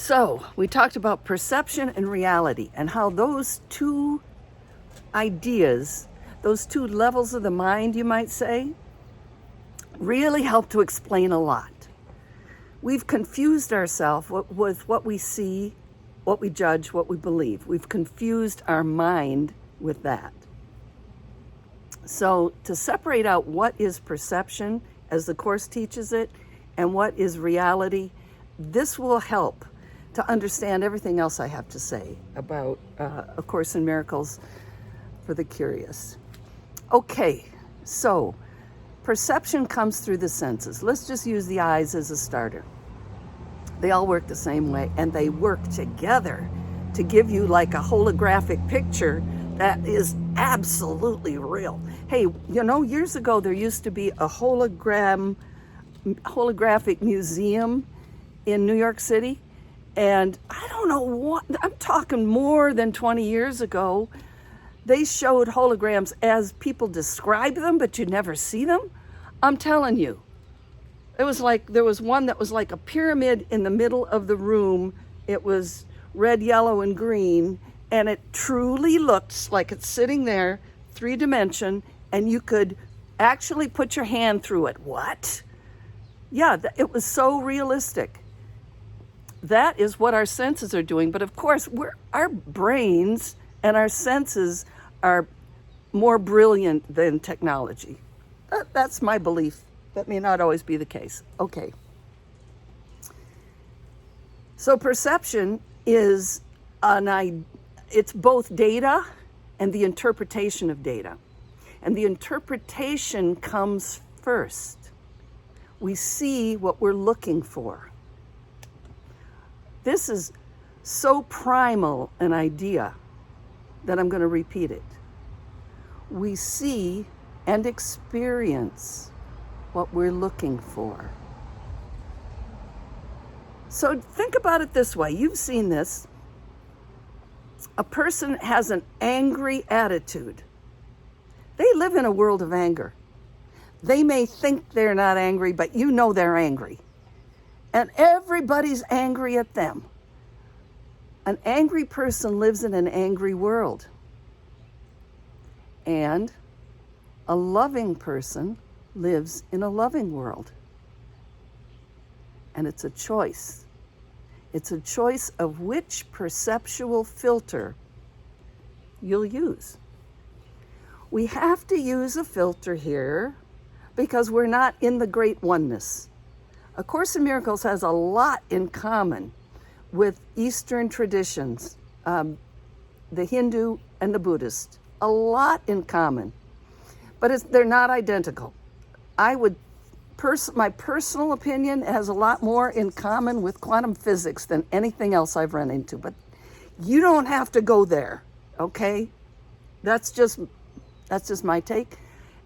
So we talked about perception and reality and how those two ideas, those two levels of the mind, you might say, really help to explain a lot. We've confused ourselves with what we see, what we judge, what we believe. We've confused our mind with that. So to separate out what is perception, as the Course teaches it, and what is reality, this will help to understand everything else I have to say about A Course in Miracles for the curious. Okay, so perception comes through the senses. Let's just use the eyes as a starter. They all work the same way, and they work together to give you like a holographic picture that is absolutely real. Hey, you know, years ago there used to be a holographic museum in New York City, and I don't know what, I'm talking more than 20 years ago, they showed holograms as people describe them, but you never see them. I'm telling you, it was like, there was one that was like a pyramid in the middle of the room. It was red, yellow, and green, and it truly looked like it's sitting there, 3-dimension, and you could actually put your hand through it. What? Yeah, it was so realistic. That is what our senses are doing. But of course, our brains and our senses are more brilliant than technology. That's my belief. That may not always be the case. Okay. So perception is it's both data and the interpretation of data. And the interpretation comes first. We see what we're looking for. This is so primal an idea that I'm going to repeat it. We see and experience what we're looking for. So think about it this way. You've seen this. A person has an angry attitude. They live in a world of anger. They may think they're not angry, but you know they're angry. And everybody's angry at them. An angry person lives in an angry world. And a loving person lives in a loving world. And it's a choice. It's a choice of which perceptual filter you'll use. We have to use a filter here because we're not in the great oneness. A Course in Miracles has a lot in common with Eastern traditions, the Hindu and the Buddhist. A lot in common, but they're not identical. My personal opinion has a lot more in common with quantum physics than anything else I've run into, but you don't have to go there, okay? That's just my take.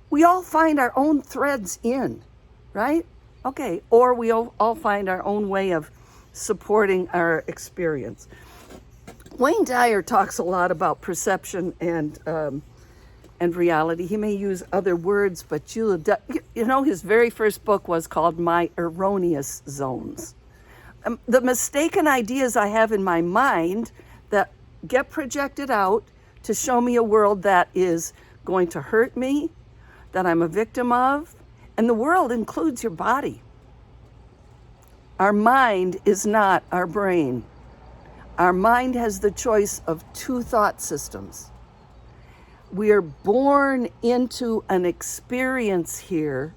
We all find our own threads in, right? Okay, or we all find our own way of supporting our experience. Wayne Dyer talks a lot about perception and reality. He may use other words, but you know, his very first book was called My Erroneous Zones. The mistaken ideas I have in my mind that get projected out to show me a world that is going to hurt me, that I'm a victim of, and the world includes your body. Our mind is not our brain. Our mind has the choice of two thought systems. We are born into an experience here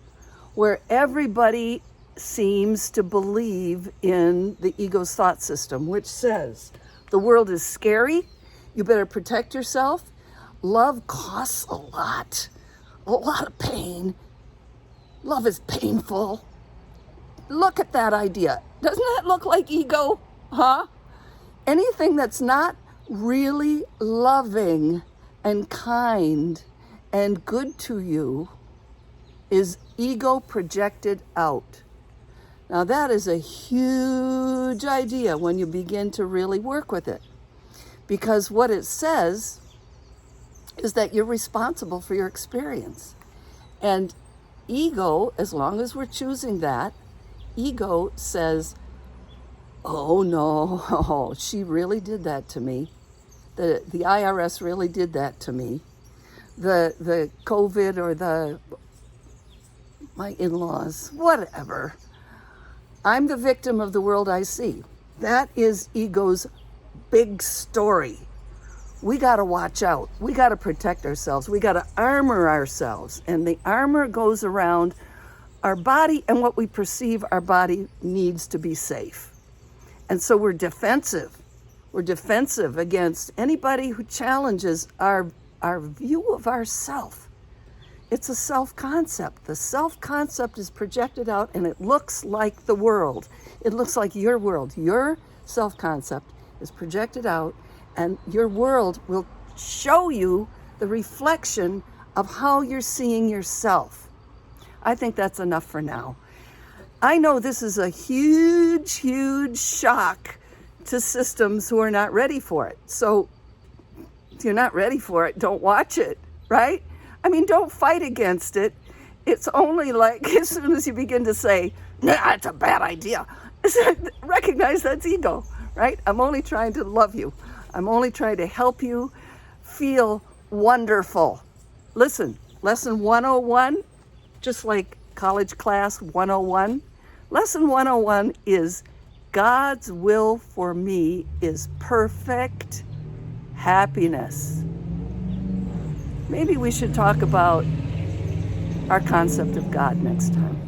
where everybody seems to believe in the ego's thought system, which says the world is scary, you better protect yourself, love costs a lot of pain, love is painful. Look at that idea. Doesn't that look like ego? Huh? Anything that's not really loving and kind and good to you is ego projected out. Now that is a huge idea when you begin to really work with it, because what it says is that you're responsible for your experience. And ego, as long as we're choosing that, ego says, Oh no, she really did that to me. The IRS really did that to me. The COVID or my in-laws, whatever. I'm the victim of the world I see. That is ego's big story. We got to watch out. We got to protect ourselves. We got to armor ourselves. And the armor goes around our body and what we perceive our body needs to be safe. And so we're defensive. We're defensive against anybody who challenges our view of ourself. It's a self-concept. The self-concept is projected out and it looks like the world. It looks like your world. Your self-concept is projected out and your world will show you the reflection of how you're seeing yourself. I think that's enough for now. I know this is a huge, huge shock to systems who are not ready for it. So if you're not ready for it, don't watch it, right? I mean, don't fight against it. It's only like as soon as you begin to say, nah, it's a bad idea, recognize that's ego, right? I'm only trying to love you. I'm only trying to help you feel wonderful. Listen, lesson 101, just like college class 101, lesson 101 is God's will for me is perfect happiness. Maybe we should talk about our concept of God next time.